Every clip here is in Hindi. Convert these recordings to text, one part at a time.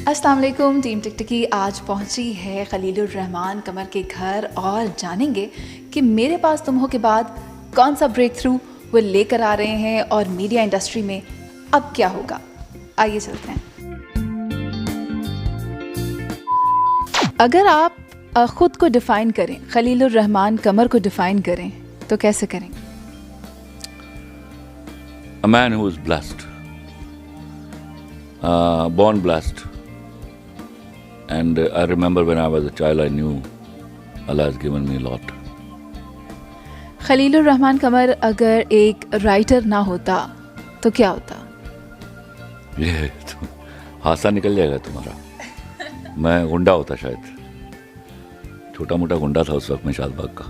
अस्सलाम वालेकुम टीम टिकटिकी आज पहुंची है खलीलुर रहमान कमर के घर और जानेंगे कि मेरे पास तुम हो के बाद कौन सा ब्रेक थ्रू वो लेकर आ रहे हैं और मीडिया इंडस्ट्री में अब क्या होगा। आइए चलते हैं। अगर आप खुद को डिफाइन करें, खलीलुर रहमान कमर को डिफाइन करें तो कैसे करें? A man who is blessed, born blessed. And I remember when I was a child, I knew Allah has given me a lot. Khalilur Rahman कमर अगर एक राइटर ना होता तो क्या होता? ये तो हादसा निकल जाएगा तुम्हारा। मैं गुंडा होता शायद, छोटा मोटा गुंडा था उस वक्त में शादबाग का,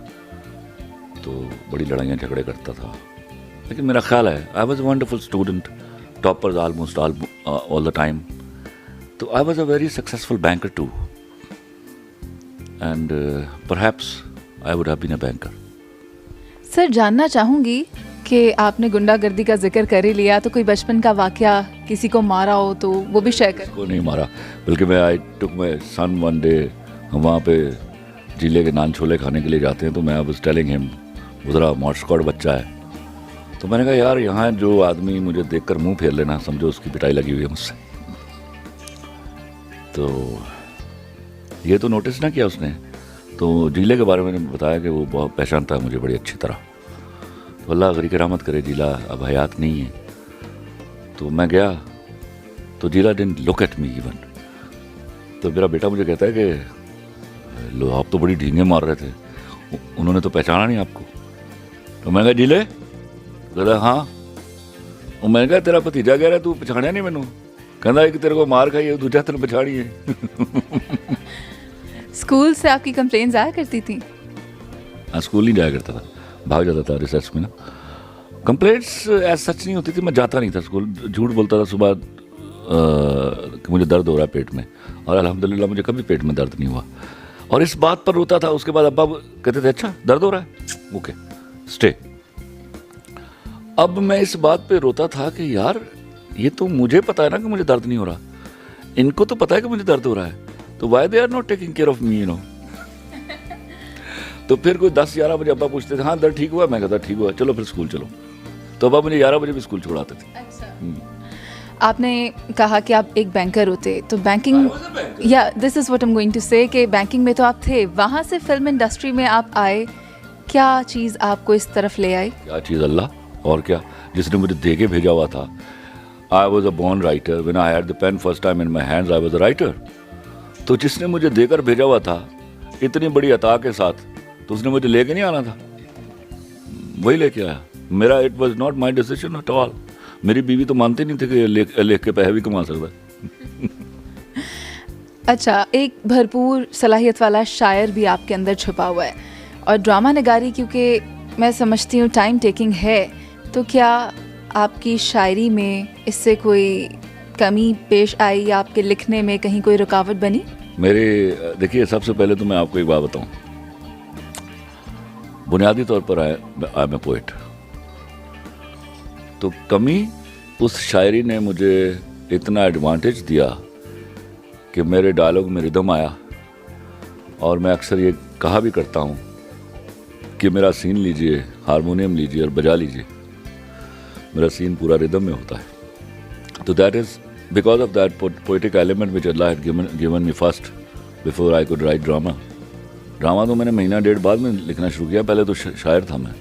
तो बड़ी लड़ाइयाँ झगड़े करता था। लेकिन मेरा ख्याल है I was a wonderful student, toppers almost all the time. So I was a very successful banker too, and perhaps I would have been a banker. Sir जानना चाहूँगी कि आपने गुंडागर्दी का जिक्र कर ही लिया, तो कोई बचपन का वाकया किसी को मारा हो तो वो भी शेयर कर। को नहीं मारा, बल्कि मैं I took my son one day, हम वहाँ पे जिले के नान छोले खाने के लिए जाते हैं, तो मैं वाज टेलिंग हिम, वो ज़रा मॉर्स्कॉड बच्चा है, तो मैंने कहा यार यहाँ जो आदमी मुझे देखकर मुँह फेर लेना, समझो उसकी पिटाई लगी हुई है मुझसे। तो ये तो नोटिस ना किया उसने, तो जिले के बारे में बताया कि वो बहुत पहचानता है मुझे बड़ी अच्छी तरह। तो अल्लाह गरी की रहमत करे, जिला अब हयात नहीं है। तो मैं गया तो जिला didn't look at me even. तो मेरा बेटा मुझे कहता है कि लो आप तो बड़ी ढींगे मार रहे थे, उन्होंने तो पहचाना नहीं आपको। तो मैं कहा जिले, कहता हाँ। और मैंने कहा तेरा भतीजा कह रहा तू पछाणिया नहीं मैनू, कहना एक तेरे को मार खाई है, दूजा तेरे पछाड़ी है। स्कूल से आपकी कंप्लेंट्स आया करती थी? हाँ, स्कूल नहीं जाया करता था, भाग जाता था रिसर्च में ना। कंप्लेंट्स ऐसा सच नहीं होती थी, मैं जाता नहीं था स्कूल, झूठ बोलता था सुबह कि मुझे दर्द हो रहा है पेट में, और अल्हम्दुलिल्लाह मुझे कभी पेट में दर्द नहीं हुआ। और इस बात पर रोता था। उसके बाद अब्बा कहते थे अच्छा दर्द हो रहा है, ओके स्टे। अब मैं इस बात पे रोता था कि यार ये तो मुझे पता है ना कि मुझे दर्द नहीं हो रहा, इनको तो पता है कि मुझे दर्द हो रहा है, तो why they are not taking care of me, you know. तो फिर कोई 10-11 बजे अब्बा पूछते थे हाँ दर्द ठीक हुआ, मैं कहता ठीक हुआ, चलो फिर स्कूल चलो। तो अब्बा मुझे 11 बजे भी स्कूल छुड़ाते थे। अच्छा। आपने कहा कि आप एक बैंकर होते, तो बैंकिंग, या this is what I am going to say, कि बैंकिंग में तो आप थे, वहाँ से फिल्म इंडस्ट्री में आप आए, क्या चीज़ आपको इस तरफ ले आई? क्या चीज़? अल्लाह। और क्या, जिसने मुझे दे के भेजा हुआ था। I was a born writer. When I had the pen first time in my hands, I was a writer. तो जिसने मुझे देकर भेजा हुआ था इतनी बड़ी अता के साथ, तो उसने मुझे लेके नहीं आना था, वही लेके आया। मेरा it was not my decision at all. मेरी बीवी तो मानती नहीं थी कि लेख के पैसे भी कमा सकता है। अच्छा, एक भरपूर सलाहियत वाला शायर भी आपके अंदर छुपा हुआ है, और ड्रामा नगारी क्योंकि मैं समझती हूँ टाइम टेकिंग है, तो क्या आपकी शायरी में इससे कोई कमी पेश आई या आपके लिखने में कहीं कोई रुकावट बनी? मेरे देखिए, सबसे पहले तो मैं आपको एक बात बताऊं, बुनियादी तौर पर आई एम ए पोएट। तो कमी उस शायरी ने मुझे इतना एडवांटेज दिया कि मेरे डायलॉग में रिदम आया, और मैं अक्सर ये कहा भी करता हूँ कि मेरा सीन लीजिए, हारमोनियम लीजिए और बजा लीजिए, मेरा सीन पूरा रिदम में होता है। तो that is because of that poetic element which Allah had given me first before I could write drama. Drama तो मैंने महीना डेढ़ बाद में लिखना शुरू किया, पहले तो शायर था मैं।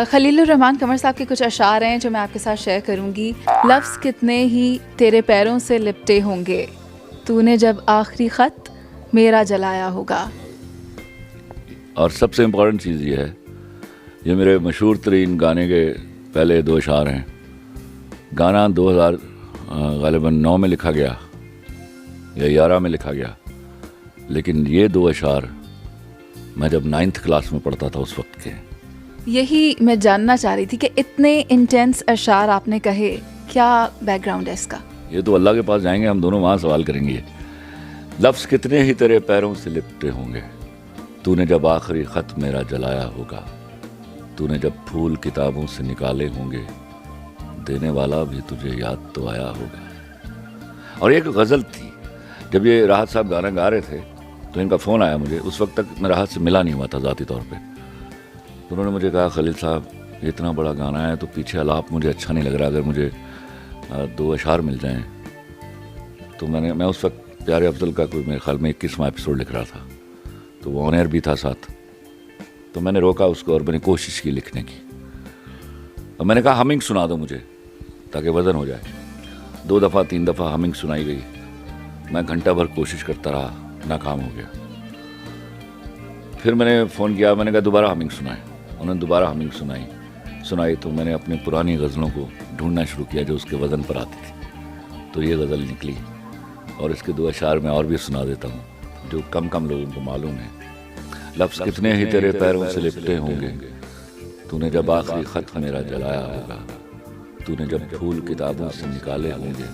खलीलुर रहमान कमर साहब के कुछ अशार हैं जो मैं आपके साथ शेयर करूंगी। लफ्ज़ कितने ही तेरे पैरों से लिपटे होंगे, तूने जब आखिरी ख़त मेरा जलाया होगा। और सबसे इम्पॉर्टेंट चीज़ ये है, ये मेरे मशहूर तरीन गाने के पहले 2 अशार हैं। गाना 2000 ग़ालिबन 9 में लिखा गया या 11 में लिखा गया, लेकिन ये 2 अशार मैं जब 9th क्लास में पढ़ता था उस वक्त के। यही मैं जानना चाह रही थी कि इतने इंटेंस अशार आपने कहे, क्या बैकग्राउंड है इसका? ये तो अल्लाह के पास जाएंगे, हम दोनों वहाँ सवाल करेंगे। लफ्ज़ कितने ही तेरे पैरों से लिपटे होंगे, तूने जब आखिरी ख़त मेरा जलाया होगा। तूने जब फूल किताबों से निकाले होंगे, देने वाला भी तुझे याद तो आया होगा। और एक गज़ल थी, जब ये राहत साहब गाना गा रहे थे तो इनका फ़ोन आया मुझे। उस वक्त तक मैं राहत से मिला नहीं हुआ था ज़ाती तौर पे। तो उन्होंने मुझे कहा, खलील साहब इतना बड़ा गाना है तो पीछे आलाप मुझे अच्छा नहीं लग रहा, अगर मुझे 2 अशार मिल जाएं। तो मैं उस वक्त प्यारे अफजल का कोई मेरे ख्याल में 21वां एपिसोड लिख रहा था, तो वो ऑन एयर भी था साथ। तो मैंने रोका उसको और मैंने कोशिश की लिखने की। और मैंने कहा हमिंग सुना दो मुझे ताकि वज़न हो जाए। 2 दफ़ा 3 दफ़ा हमिंग सुनाई गई। मैं घंटा भर कोशिश करता रहा, नाकाम हो गया। फिर मैंने फ़ोन किया, मैंने कहा दोबारा हमिंग सुनाए। उन्होंने दोबारा हमिंग सुनाई तो मैंने अपनी पुरानी गज़लों को ढूंढना शुरू किया जो उसके वज़न पर आती थी। तो ये गज़ल निकली और इसके 2 अशार मैं और भी सुना देता हूँ जो कम लोगों को मालूम है। लफ्ज़ कितने ही तेरे पैरों से लिपटे होंगे, तूने जब आखिरी ख़त मेरा जलाया होगा। तूने जब फूल किताबों से निकाले होंगे,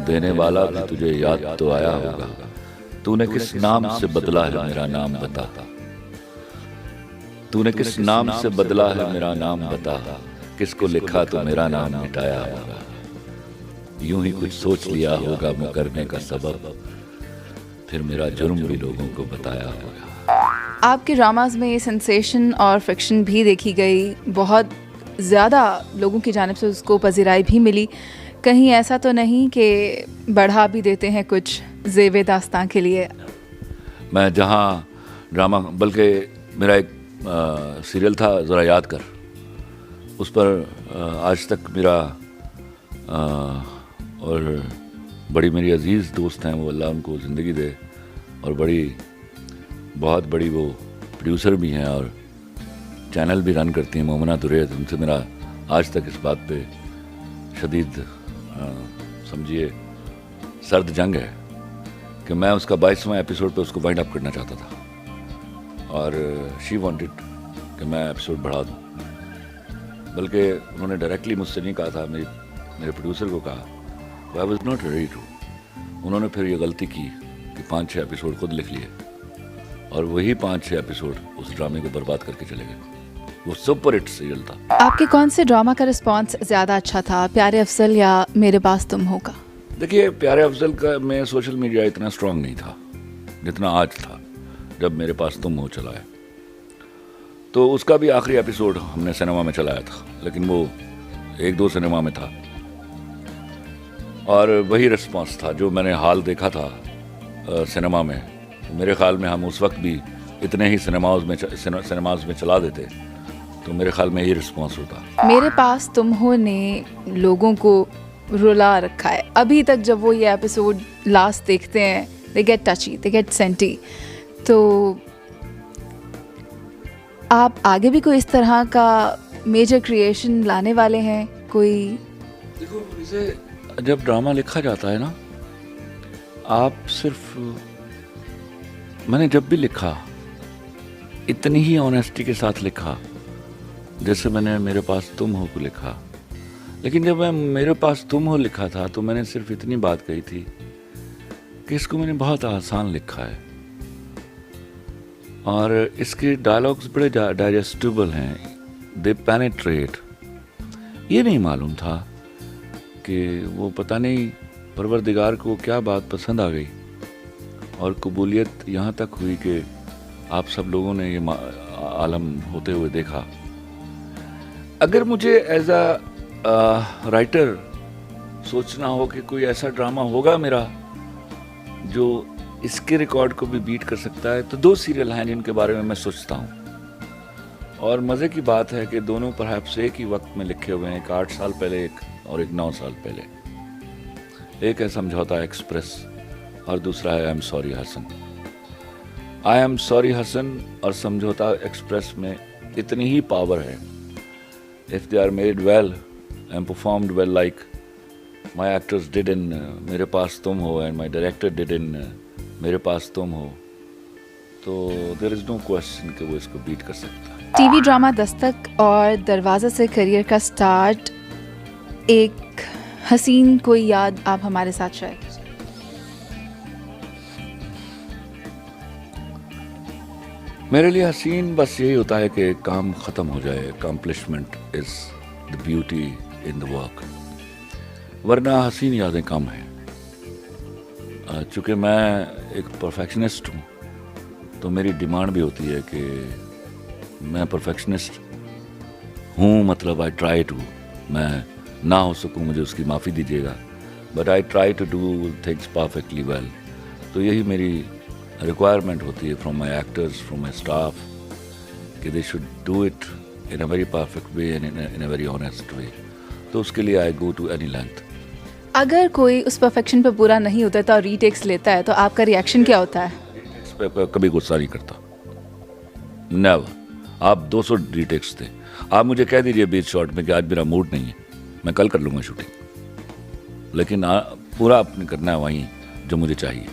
देने वाला भी तुझे याद तो आया होगा। तूने किस नाम से बदला है मेरा नाम बता, तूने किस नाम से बदला है मेरा नाम बता, किसको लिखा तो मेरा नाम मिटाया होगा। यूं ही कुछ सोच लिया होगा मुकरने का सबब, फिर मेरा जुर्म भी लोगों को बताया होगा। आपके ड्रामाज में ये सेंसेशन और फिक्शन भी देखी गई, बहुत ज़्यादा लोगों की जानिब से उसको पजीराई भी मिली। कहीं ऐसा तो नहीं कि बढ़ा भी देते हैं कुछ ज़ेवे दास्तां के लिए? मैं जहाँ ड्रामा, बल्कि मेरा एक सीरियल था ज़रा याद कर, उस पर आज तक मेरा और बड़ी मेरी अज़ीज़ दोस्त हैं, वो अल्लाह उनको ज़िंदगी दे, और बहुत बड़ी वो प्रोड्यूसर भी हैं और चैनल भी रन करती हैं, मोमना दुरैत। उनसे मेरा आज तक इस बात पे शदीद समझिए सर्द जंग है कि मैं उसका 22वां एपिसोड पे उसको वाइंड अप करना चाहता था और शी वांटेड कि मैं एपिसोड बढ़ा दूं। बल्कि उन्होंने डायरेक्टली मुझसे नहीं कहा था, मेरे प्रोड्यूसर को कहा। I was not ready to. उन्होंने फिर ये गलती की कि 5-6 एपिसोड खुद लिख लिए और वही 5-6 एपिसोड उस ड्रामे को बर्बाद करके चले गए। वो सुपर हिट सीरियल था। आपके कौन से ड्रामा का रिस्पांस ज़्यादा अच्छा था, प्यारे अफजल या मेरे पास तुम हो का? देखिए, प्यारे अफजल का में सोशल मीडिया इतना स्ट्रांग नहीं था जितना आज था जब मेरे पास तुम हो चला है। तो उसका भी आखिरी एपिसोड हमने सिनेमा में चलाया था, लेकिन वो 1-2 सिनेमा में था और वही रिस्पांस था जो मैंने हाल देखा था सिनेमा में। मेरे ख्याल में हम उस वक्त भी इतने ही सिनेमाज में चला देते तो मेरे ख्याल में यही रिस्पांस होता। मेरे पास तुम हो ने लोगों को रुला रखा है अभी तक। जब वो ये एपिसोड लास्ट देखते हैं, they get touchy, they get senti. तो आप आगे भी कोई इस तरह का मेजर क्रिएशन लाने वाले हैं कोई? देखो, इसे जब ड्रामा लिखा जाता है ना, आप सिर्फ, मैंने जब भी लिखा इतनी ही ऑनेस्टी के साथ लिखा जैसे मैंने मेरे पास तुम हो को लिखा। लेकिन जब मैं मेरे पास तुम हो लिखा था तो मैंने सिर्फ इतनी बात कही थी कि इसको मैंने बहुत आसान लिखा है और इसके डायलॉग्स बड़े डाइजेस्टिबल हैं, दे पेनिट्रेट। ये नहीं मालूम था कि वो पता नहीं परवरदिगार को क्या बात पसंद आ गई और कबूलियत यहाँ तक हुई कि आप सब लोगों ने ये आलम होते हुए देखा। अगर मुझे एज अ राइटर सोचना हो कि कोई ऐसा ड्रामा होगा मेरा जो इसके रिकॉर्ड को भी बीट कर सकता है, तो 2 सीरियल हैं जिनके बारे में मैं सोचता हूँ। और मज़े की बात है कि दोनों परहैप्स एक ही वक्त में लिखे हुए हैं, एक 8 साल पहले एक और एक 9 साल पहले। एक है समझौता एक्सप्रेस और दूसरा है I am sorry Hasan. I am sorry Hasan और समझौता एक्सप्रेस में इतनी ही पावर है, if they are made well and performed well like my actors did in Mere Paas Tum Ho and my director did in Mere Paas Tum हो, तो देयर इज़ नो क्वेश्चन कि वो इसको बीट कर सकता है। टीवी ड्रामा दस्तक और दरवाज़ा से करियर का स्टार्ट, एक हसीन कोई याद आप हमारे साथ शेयर कीजिए। मेरे लिए हसीन बस यही होता है कि काम ख़त्म हो जाए, accomplishment is the beauty in the work, वरना हसीन यादें कम हैं। चूँकि मैं एक परफेक्शनिस्ट हूँ तो मेरी डिमांड भी होती है कि मैं परफेक्शनिस्ट हूँ, मतलब आई ट्राई टू, मैं ना हो सकूँ मुझे उसकी माफ़ी दीजिएगा, but I try to do things perfectly well. तो यही मेरी रिक्वायरमेंट होती है from my actors, from my staff, कि they should do it in a very perfect way and in a very honest way. तो उसके लिए I go to any length. अगर कोई उस परफेक्शन पे पूरा नहीं उतरता और रीटेक्स लेता है तो आपका रिएक्शन क्या होता है? इस पे कभी गुस्सा नहीं करता, नेवर। आप 200 रीटेक्स थे, आप मुझे कह दीजिए 20 शॉट में कि आज मेरा मूड नहीं है, मैं कल कर लूँगा शूटिंग, लेकिन पूरा आपने करना है वहीं जो मुझे चाहिए।